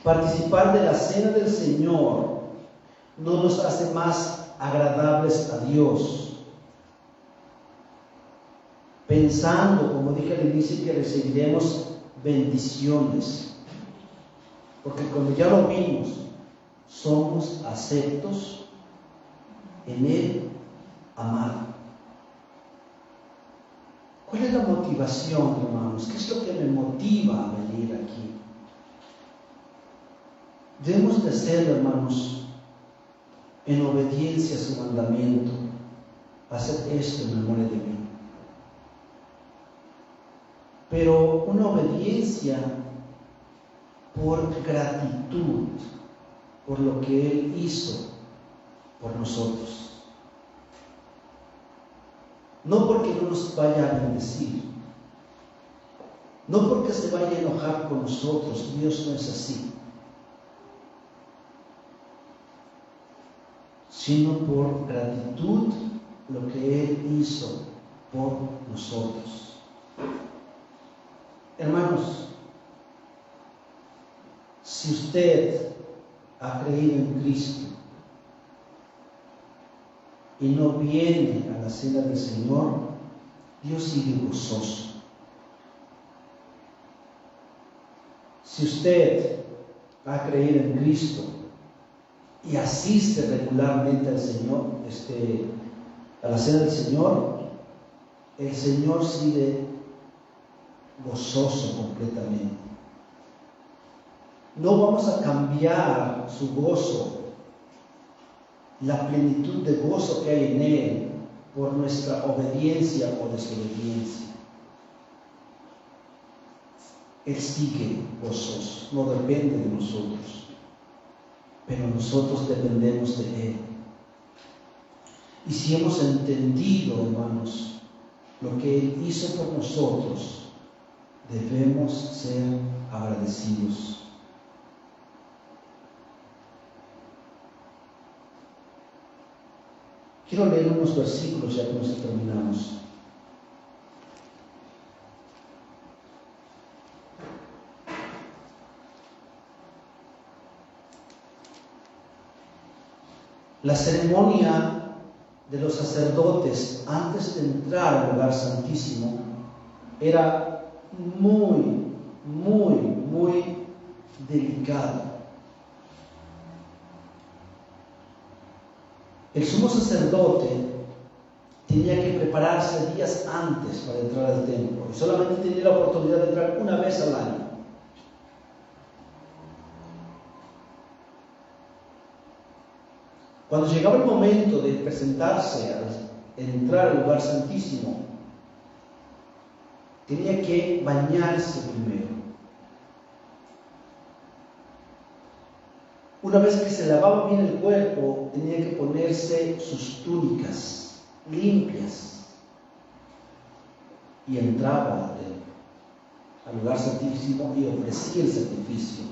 Participar de la cena del Señor no nos hace más agradables a Dios, pensando, como dije al inicio, que recibiremos bendiciones, porque como ya lo vimos, somos aceptos en el amado. ¿Cuál es la motivación, hermanos? ¿Qué es lo que me motiva a venir aquí? Debemos de hacerlo, hermanos, en obediencia a su mandamiento. Hacer esto en memoria de mí. Pero una obediencia por gratitud, por lo que Él hizo por nosotros. No porque no nos vaya a bendecir, no porque se vaya a enojar con nosotros. Dios no es así, sino por gratitud, lo que Él hizo por nosotros. Hermanos, si usted ha creído en Cristo y no viene a la cena del Señor, Dios sigue gozoso. Si usted ha creído en Cristo y asiste regularmente al Señor, a la cena del Señor, el Señor sigue gozoso completamente. No vamos a cambiar su gozo, la plenitud de gozo que hay en Él, por nuestra obediencia o desobediencia. Él sigue gozoso, no depende de nosotros, pero nosotros dependemos de Él. Y si hemos entendido, hermanos, lo que Él hizo por nosotros, debemos ser agradecidos. Quiero leer unos versículos ya que nos terminamos. La ceremonia de los sacerdotes antes de entrar al lugar santísimo era muy delicada. El sumo sacerdote tenía que prepararse días antes para entrar al templo y solamente tenía la oportunidad de entrar una vez al año. Cuando llegaba el momento de presentarse, entrar al lugar santísimo, tenía que bañarse primero. Una vez que se lavaba bien el cuerpo, tenía que ponerse sus túnicas limpias y entraba al lugar santísimo y ofrecía el sacrificio.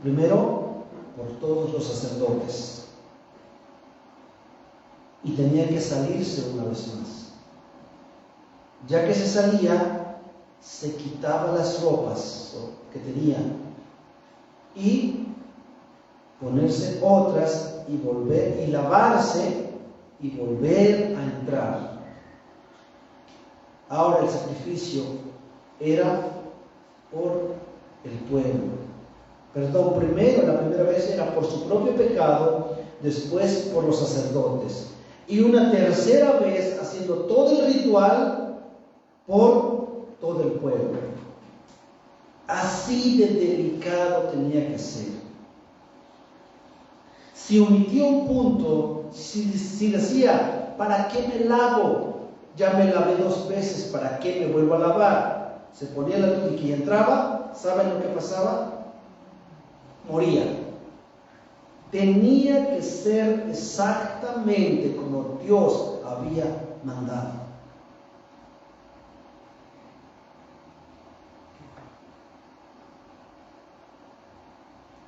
Primero, por todos los sacerdotes. Y tenía que salirse una vez más. Ya que se salía, se quitaba las ropas que tenía y ponerse otras y volver y lavarse y volver a entrar. Ahora el sacrificio era por el pueblo. Perdón, primero, la primera vez era por su propio pecado, después por los sacerdotes. y una tercera vez haciendo todo el ritual por todo el pueblo. Así de delicado tenía que ser. Si omitía un punto, si decía, ¿para qué me lavo? Ya me lavé 2 veces, ¿para qué me vuelvo a lavar? Se ponía la túnica y entraba, ¿saben lo que pasaba? Moría. Tenía que ser exactamente como Dios había mandado.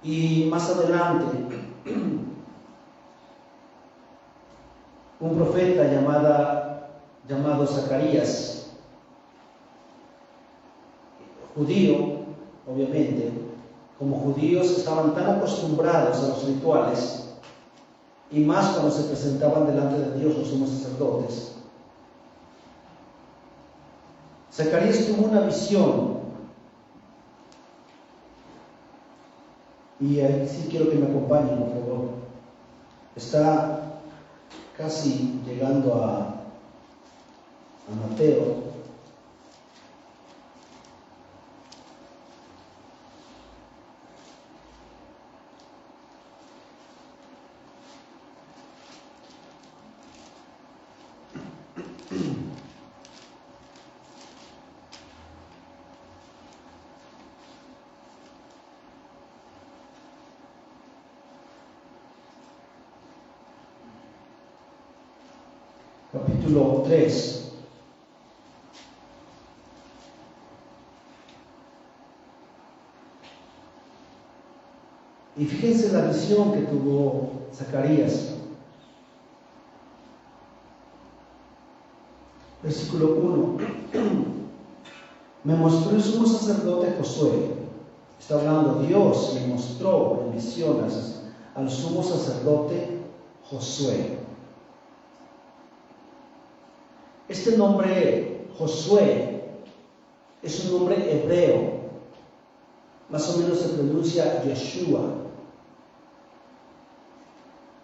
Y más adelante, un profeta llamado Zacarías, judío, obviamente, como judíos estaban tan acostumbrados a los rituales, y más cuando se presentaban delante de Dios los sumos sacerdotes. Zacarías tuvo una visión, y ahí sí quiero que me acompañen, por favor. Está casi llegando a Mateo. Capítulo 3. Y fíjense la visión que tuvo Zacarías. Versículo 1. Me mostró el sumo sacerdote Josué. Está hablando Dios, le mostró en visiones al sumo sacerdote Josué. Este nombre Josué es un nombre hebreo, más o menos se pronuncia Yeshua.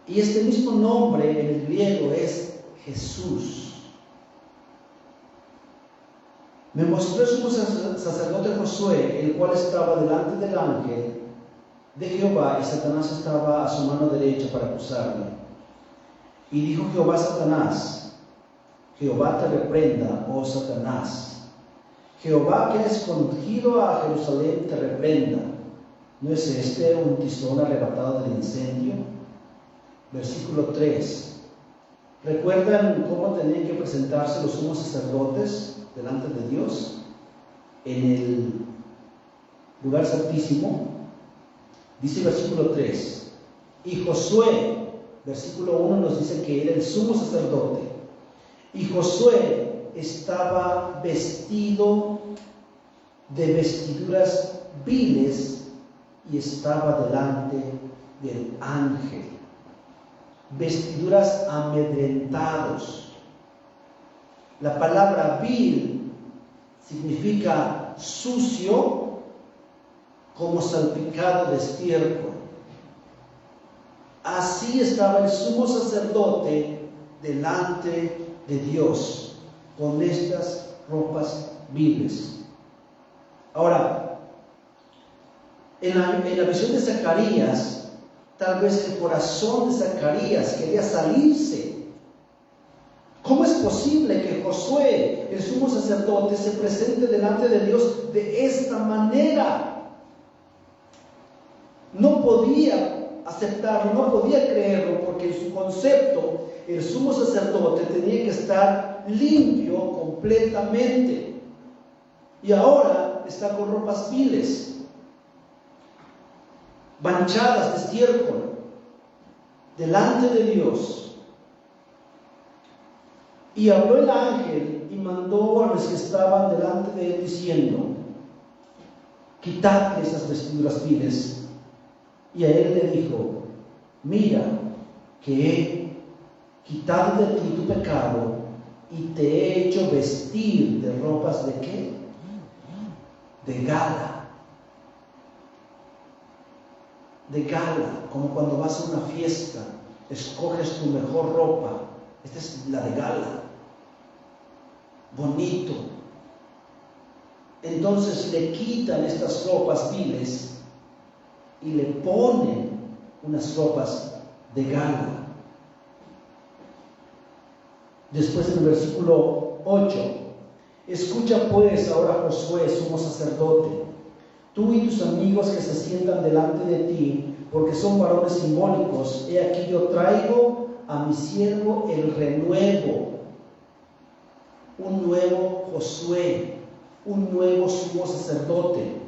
Y este mismo nombre en el griego es Jesús. Me mostró el sumo sacerdote Josué, el cual estaba delante del ángel de Jehová, y Satanás estaba a su mano derecha para acusarle. Y dijo Jehová a Satanás: Jehová te reprenda, oh Satanás. Jehová, que ha escogido a Jerusalén, te reprenda. ¿No es este un tizón arrebatado del incendio? Versículo 3. ¿Recuerdan cómo tenían que presentarse los sumos sacerdotes delante de Dios en el lugar santísimo? Dice el versículo 3. Y Josué, versículo 1 nos dice que era el sumo sacerdote. Y Josué estaba vestido de vestiduras viles y estaba delante del ángel. Vestiduras amedrentados. La palabra vil significa sucio, como salpicado de estiércol. Así estaba el sumo sacerdote delante de Dios, con estas ropas viles. Ahora, en la visión de Zacarías, tal vez el corazón de Zacarías quería salirse. ¿Cómo es posible que Josué, el sumo sacerdote, se presente delante de Dios de esta manera? No podía aceptarlo, no podía creerlo, porque en su concepto el sumo sacerdote tenía que estar limpio completamente, y ahora está con ropas viles, manchadas de estiércol, delante de Dios. Y habló el ángel y mandó a los que estaban delante de él diciendo: quitad esas vestiduras viles. Y a él le dijo: mira, que he quitado de ti tu pecado y te he hecho vestir de ropas de ¿qué? De gala. De gala, como cuando vas a una fiesta, escoges tu mejor ropa, Esta es la de gala. Bonito. Entonces le quitan estas ropas viles y le ponen unas ropas de gala. Después en el versículo 8, escucha pues ahora Josué, sumo sacerdote, tú y tus amigos que se sientan delante de ti, porque son varones simbólicos. He aquí yo traigo a mi siervo el renuevo, un nuevo Josué, un nuevo sumo sacerdote.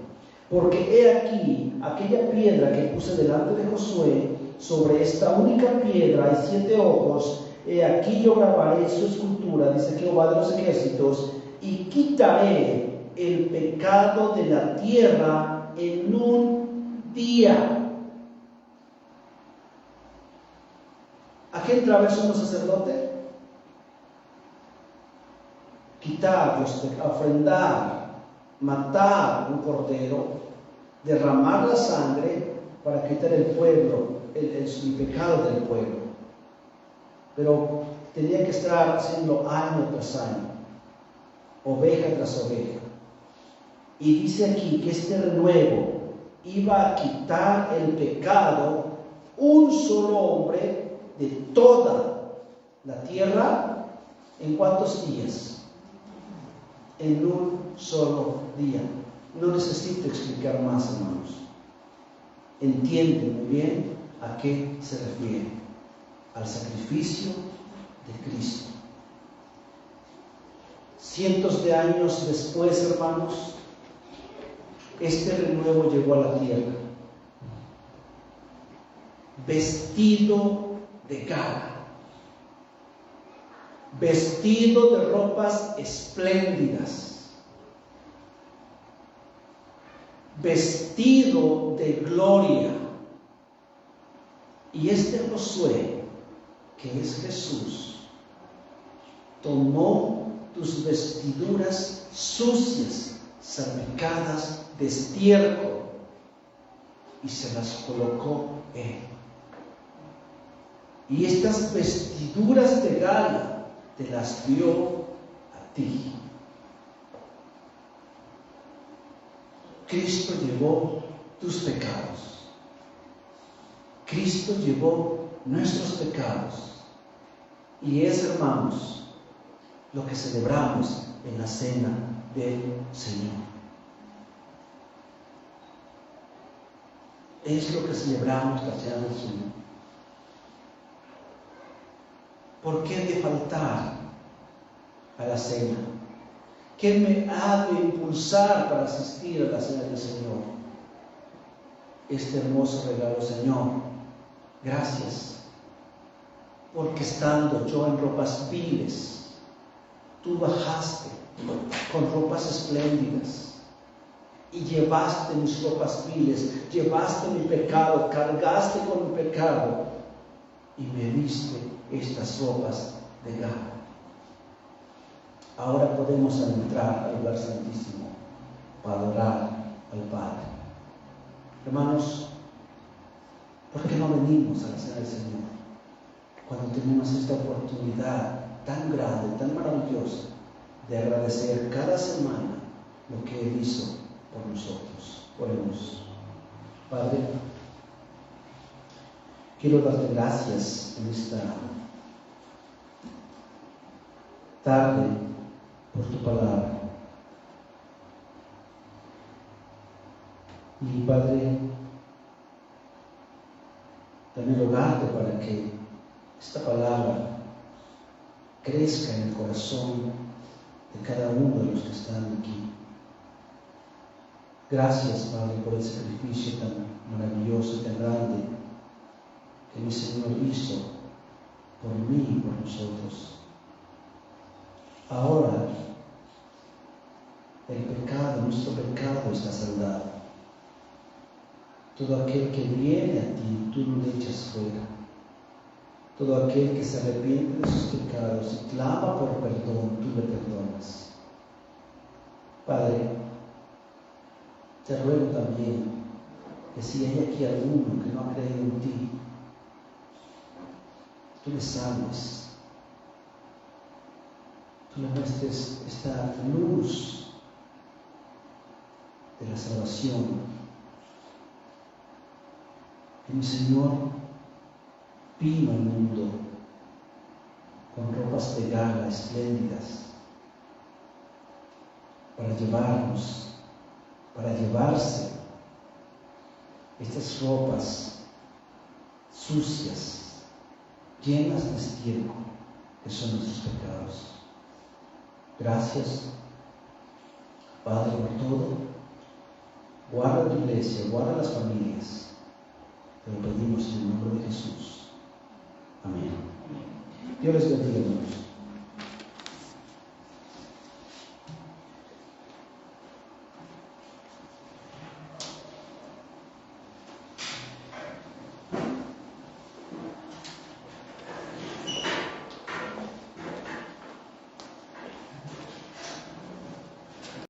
Porque he aquí aquella piedra que puse delante de Josué, sobre esta única piedra hay 7 ojos. He aquí yo grabaré su escultura, dice Jehová de los ejércitos, y quitaré el pecado de la tierra en un día. ¿A qué entraba el sumo sacerdote? Quitar, ofrendar, matar un cordero, derramar la sangre para quitar el pueblo, el pecado del pueblo. Pero tenía que estar haciendo año tras año, oveja tras oveja. Y dice aquí que este renuevo iba a quitar el pecado un solo hombre de toda la tierra. ¿En cuántos días? En un solo día. No necesito explicar más, hermanos. Entienden muy bien a qué se refiere: al sacrificio de Cristo. Cientos de años después, hermanos, este renuevo llegó a la tierra, vestido de gala, vestido de ropas espléndidas, vestido de gloria. Y este Josué, que es Jesús, tomó tus vestiduras sucias, salpicadas de estiércol, y se las colocó él. Y estas vestiduras de gala te las dio a ti. Cristo llevó tus pecados. Cristo llevó nuestros pecados. Y es, hermanos, lo que celebramos en la cena del Señor. Es lo que celebramos la cena del Señor. ¿Por qué de faltar a la cena? ¿Qué me ha de impulsar para asistir a la cena del Señor? Este hermoso regalo, Señor. Gracias. Porque estando yo en ropas viles, tú bajaste con ropas espléndidas y llevaste mis ropas viles, llevaste mi pecado, cargaste con mi pecado y me diste estas ropas de gala. Ahora podemos entrar al lugar santísimo para adorar al Padre. Hermanos, ¿por qué no venimos a la cena del Señor cuando tenemos esta oportunidad tan grande, tan maravillosa de agradecer cada semana lo que Él hizo por nosotros? Oremos. Padre, quiero darte gracias en esta tarde por tu palabra. Y Padre, también rogarte para que esta palabra crezca en el corazón de cada uno de los que están aquí. Gracias, Padre, por el sacrificio tan maravilloso y tan grande que mi Señor hizo por mí y por nosotros. Ahora el pecado, nuestro pecado está saldado. Todo aquel que viene a ti, tú no le echas fuera. Todo aquel que se arrepiente de sus pecados y clama por perdón, tú le perdonas. Padre, te ruego también que si hay aquí alguno que no ha creído en ti, tú le salves, tú le muestres esta luz de la salvación. Que mi Señor vino al mundo con ropas de gala espléndidas para llevarnos, para llevarse estas ropas sucias, llenas de estiércol, que son nuestros pecados. Gracias, Padre, por todo. Guarda tu iglesia, guarda las familias. Te lo pedimos en el nombre de Jesús. Amén. Dios les bendiga a todos.